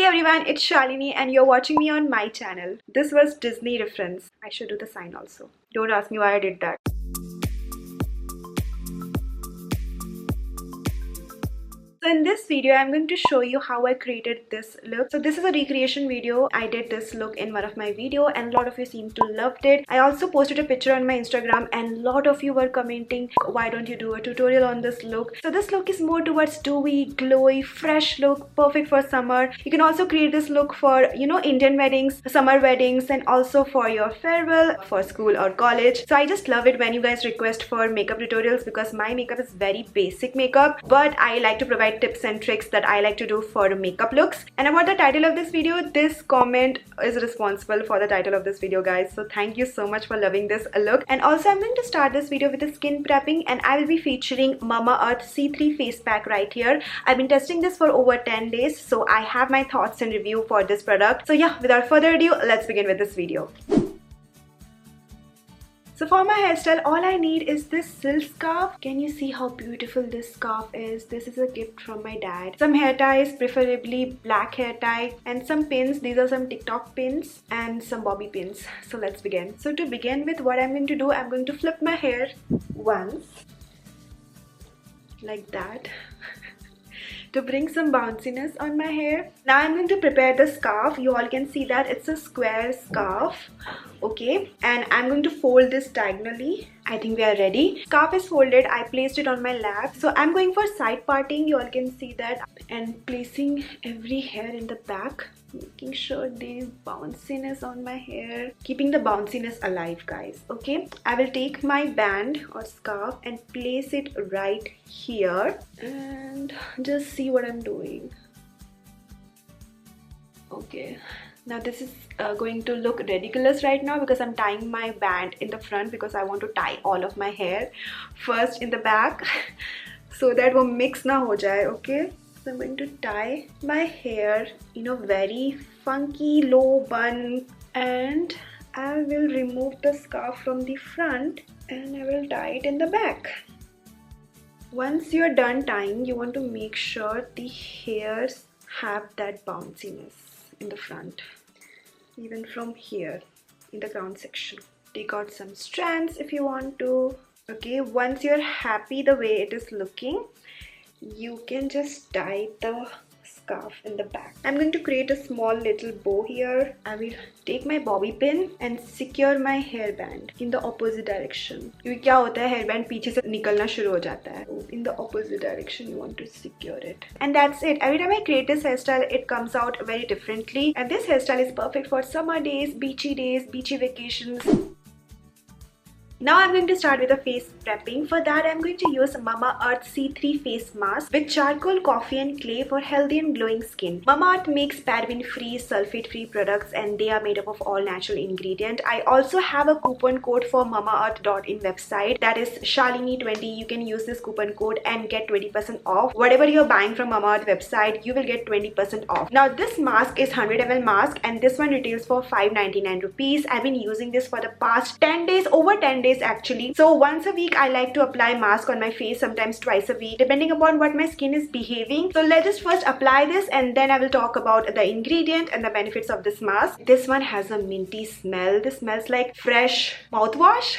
everyone, it's Shalini and you're watching me on my channel. This was Disney reference. I should do the sign also. Don't ask me why I did that. So in this video, I'm going to show you how I created this look. So this is a recreation video. I did this look in one of my videos and a lot of you seem to loved it. I also posted a picture on my Instagram and a lot of you were commenting, why don't you do a tutorial on this look? So this look is more towards dewy, glowy, fresh look, perfect for summer. You can also create this look for, Indian weddings, summer weddings, and also for your farewell, for school or college. So I just love it when you guys request for makeup tutorials because my makeup is very basic makeup, but I like to provide tips and tricks that I like to do for makeup looks. And about the title of this video, this comment is responsible for the title of this video, guys. So thank you so much for loving this look. And also I'm going to start this video with a skin prepping and I will be featuring MamaEarth C3 face pack right here. I've been testing this for over 10 days, so I have my thoughts and review for this product. So yeah, without further ado, let's begin with this video. So for my hairstyle, all I need is this silk scarf. Can you see how beautiful this scarf is? This is a gift from my dad. Some hair ties, preferably black hair tie, and some pins. These are some TikTok pins and some bobby pins. So let's begin. So to begin with, what I'm going to do, I'm going to flip my hair once, like that. To bring some bounciness on my hair. Now I'm going to prepare the scarf. You all can see that it's a square scarf, okay, and I'm going to fold this diagonally. I think we are ready. Scarf is folded. I placed it on my lap, so I'm going for side parting. You all can see that, and placing every hair in the back, making sure there is bounciness on my hair, keeping the bounciness alive, guys. Okay, I will take my band or scarf and place it right here and just see what I'm doing. Okay, now this is going to look ridiculous right now because I'm tying my band in the front because I want to tie all of my hair first in the back so that wo mix na ho jaye. Okay, so I'm going to tie my hair in a very funky low bun and I will remove the scarf from the front and I will tie it in the back. Once you're done tying, you want to make sure the hairs have that bounciness in the front, even from here in the crown section. Take out some strands if you want to. Okay, once you're happy the way it is looking, you can just tie the scarf in the back. I'm going to create a small little bow here. I will take my bobby pin and secure my hairband in the opposite direction. क्योंकि क्या होता है hairband पीछे से निकलना शुरू हो जाता है. So in the opposite direction you want to secure it. And that's it. Every time I create this hairstyle, it comes out very differently. And this hairstyle is perfect for summer days, beachy vacations. Now I'm going to start with a face prepping. For that I'm going to use MamaEarth C3 face mask with charcoal, coffee and clay for healthy and glowing skin. MamaEarth makes paraben-free, sulfate-free products and they are made up of all natural ingredients. I also have a coupon code for mamaearth.in website, that is Shalini20. You can use this coupon code and get 20% off. Whatever you're buying from MamaEarth website, you will get 20% off. Now this mask is 100 ml mask and this one retails for 599 rupees. I've been using this for the past 10 days, over 10 days actually. So once a week I like to apply mask on my face, sometimes twice a week depending upon what my skin is behaving. So let's just first apply this and then I will talk about the ingredient and the benefits of this mask. This one has a minty smell. This smells like fresh mouthwash.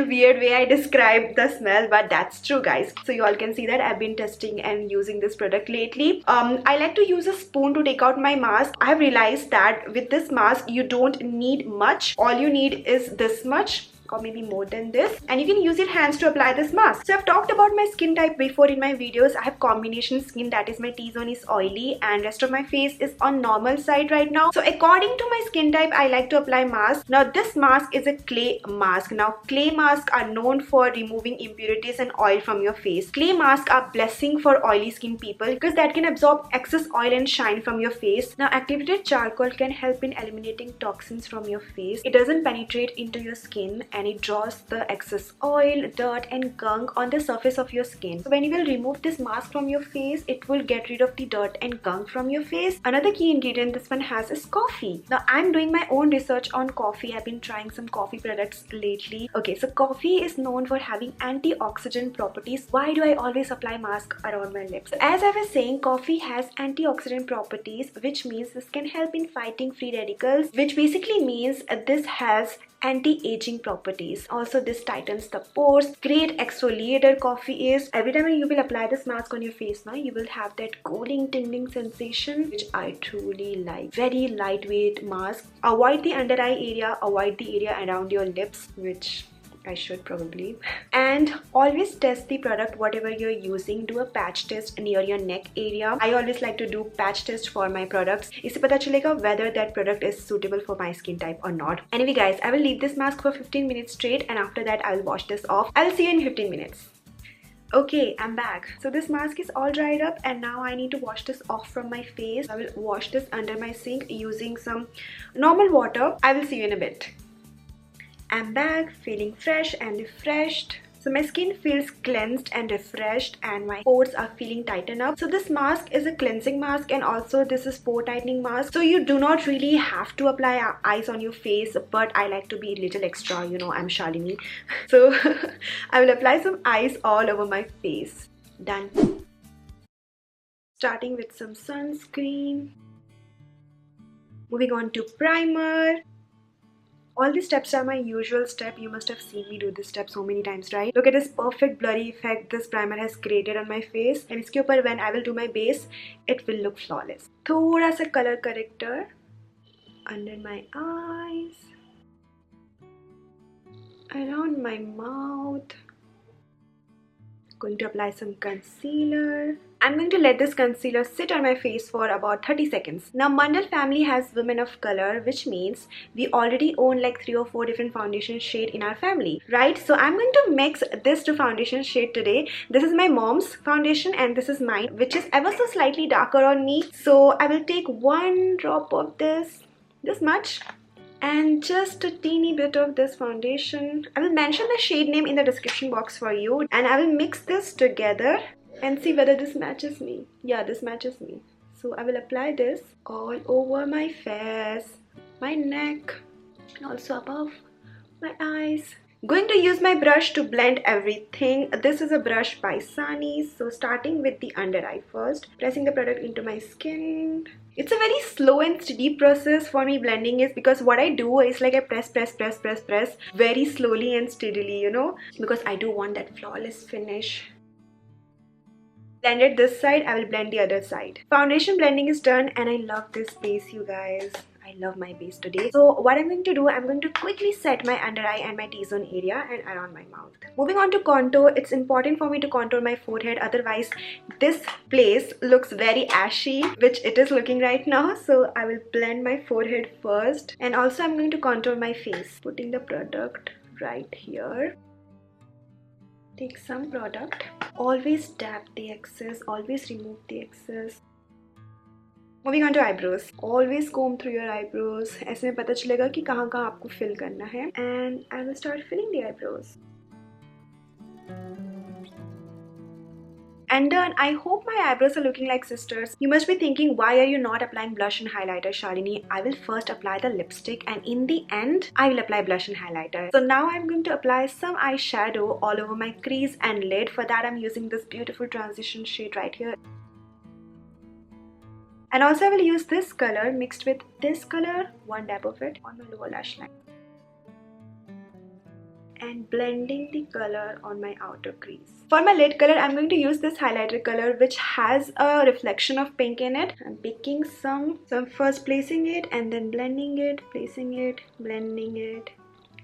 Weird way I describe the smell, but that's true, guys. So you all can see that I've been testing and using this product lately. I like to use a spoon to take out my mask. I have realized that with this mask you don't need much. All you need is this much or maybe more than this, and you can use your hands to apply this mask. So I've talked about my skin type before in my videos. I have combination skin, that is my T-zone is oily and rest of my face is on normal side right now. So according to my skin type, I like to apply mask. Now this mask is a clay mask. Now clay masks are known for removing impurities and oil from your face. Clay masks are blessing for oily skin people because that can absorb excess oil and shine from your face. Now activated charcoal can help in eliminating toxins from your face. It doesn't penetrate into your skin and and it draws the excess oil, dirt and gunk on the surface of your skin. So when you will remove this mask from your face, it will get rid of the dirt and gunk from your face. Another key ingredient this one has is coffee. Now I'm doing my own research on coffee. I've been trying some coffee products lately. Okay, so coffee is known for having antioxidant properties. Why do I always apply mask around my lips? So as I was saying, coffee has antioxidant properties, which means this can help in fighting free radicals, which basically means this has anti-aging properties. Also, this tightens the pores. Great exfoliator coffee is. Every time you will apply this mask on your face now, you will have that cooling, tingling sensation, which I truly like. Very lightweight mask. Avoid the under eye area, avoid the area around your lips, which I should probably. And always test the product whatever you're using. Do a patch test near your neck area. I always like to do patch test for my products. इससे पता चलेगा whether that product is suitable for my skin type or not. Anyway guys, I will leave this mask for 15 minutes straight, and after that I will wash this off. I'll see you in 15 minutes. Okay, I'm back. So this mask is all dried up and now I need to wash this off from my face. I will wash this under my sink using some normal water. I will see you in a bit. I'm back, feeling fresh and refreshed. So my skin feels cleansed and refreshed and my pores are feeling tightened up. So this mask is a cleansing mask and also this is pore tightening mask. So you do not really have to apply ice on your face, but I like to be a little extra, you know, I'm Shalini. So I will apply some ice all over my face. Done. Starting with some sunscreen. Moving on to primer. All these steps are my usual step. You must have seen me do this step so many times, right? Look at this perfect blurry effect this primer has created on my face. And इसके ऊपर when I will do my base, it will look flawless. थोड़ा सा color corrector under my eyes, around my mouth. Going to apply some concealer. I'm going to let this concealer sit on my face for about 30 seconds. Now Mandal family has women of color, which means we already own like 3 or 4 different foundation shade in our family, right? So I'm going to mix this two foundation shade today. This is my mom's foundation and this is mine, which is ever so slightly darker on me. So I will take 1 drop of this much, and just a teeny bit of this foundation. I will mention the shade name in the description box for you, and I will mix this together and see whether this matches me. Yeah, this matches me. So I will apply this all over my face, my neck, and also above my eyes. Going to use my brush to blend everything. This is a brush by Sunny. So starting with the under eye first, pressing the product into my skin. It's a very slow and steady process for me blending is because what I do is like I press very slowly and steadily, you know, because I do want that flawless finish. Blended this side, I will blend the other side. Foundation blending is done and I love this base, you guys. I love my base today. So what I'm going to do, I'm going to quickly set my under eye and my T-zone area and around my mouth. Moving on to contour, it's important for me to contour my forehead, otherwise this place looks very ashy, which it is looking right now. So I will blend my forehead first, and also I'm going to contour my face, putting the product right here. Take some product, always dab the excess, always remove the excess. Moving on to eyebrows. Always comb through your eyebrows. ऐसे में पता चलेगा कि कहाँ कहाँ आपको fill करना है. And I will start filling the eyebrows. And done. I hope my eyebrows are looking like sisters. You must be thinking, why are you not applying blush and highlighter, Shalini? I will first apply the lipstick and in the end, I will apply blush and highlighter. So now I'm going to apply some eyeshadow all over my crease and lid. For that, I'm using this beautiful transition shade right here. And also I will use this color mixed with this color, 1 dab of it on my lower lash line. And blending the color on my outer crease. For my lid color, I'm going to use this highlighter color which has a reflection of pink in it. I'm picking some. So I'm first placing it and then blending it, placing it, blending it.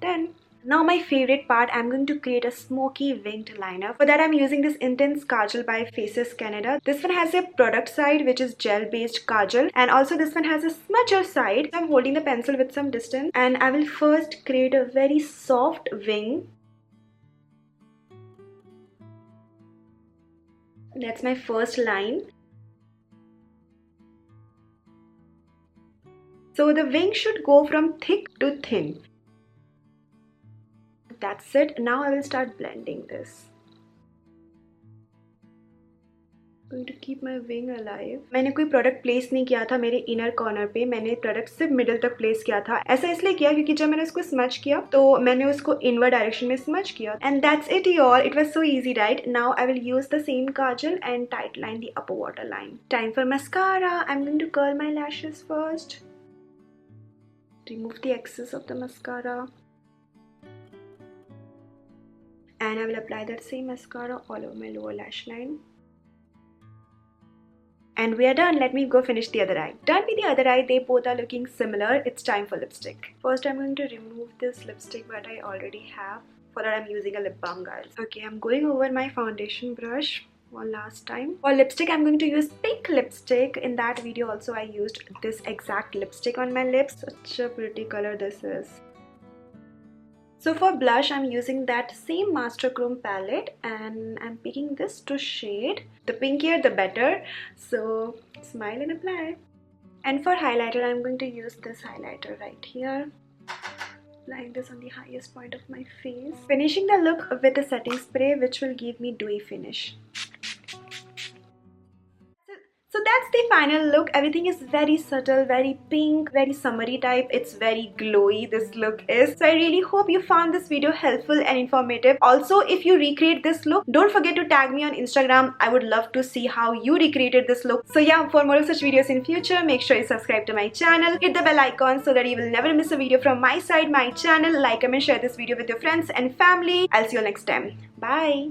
Done. Now my favorite part, I'm going to create a smoky winged liner. For that I'm using this Intense Kajal by Faces Canada. This one has a product side which is gel based kajal, and also this one has a smudger side. So I'm holding the pencil with some distance and I will first create a very soft wing. That's my first line. So the wing should go from thick to thin. that's it. Now I will start blending this. Going to keep my wing alive. मैंने कोई product place नहीं किया था मेरे inner corner पे, मैंने product सिर्फ middle तक प्लेस किया था. ऐसा इसलिए किया क्योंकि जब मैंने उसको स्मच किया तो मैंने उसको इनवर्ड डायरेक्शन में स्मच किया. And that's it y'all. It was so easy, right? Now I will use the same kajal and tight line the upper waterline. Time for mascara. I'm going to curl my lashes first. Remove the excess of the mascara. And I will apply that same mascara all over my lower lash line. And we are done. Let me go finish the other eye. Done with the other eye. They both are looking similar. It's time for lipstick. First, I'm going to remove this lipstick that I already have. For that, I'm using a lip balm, guys. Okay, I'm going over my foundation brush one last time. For lipstick, I'm going to use pink lipstick. In that video also, I used this exact lipstick on my lips. Such a pretty color this is. So for blush, I'm using that same Master Chrome palette and I'm picking this to shade. The pinkier the better. So smile and apply. And for highlighter, I'm going to use this highlighter right here. Applying this on the highest point of my face. Finishing the look with a setting spray which will give me dewy finish. So that's the final look. Everything is very subtle, very pink, very summery type. It's very glowy, this look is. So I really hope you found this video helpful and informative. Also, if you recreate this look, don't forget to tag me on Instagram. I would love to see how you recreated this look. So yeah, for more of such videos in future, make sure you subscribe to my channel. Hit the bell icon so that you will never miss a video from my side, my channel. Like, comment, share this video with your friends and family. I'll see you next time. Bye.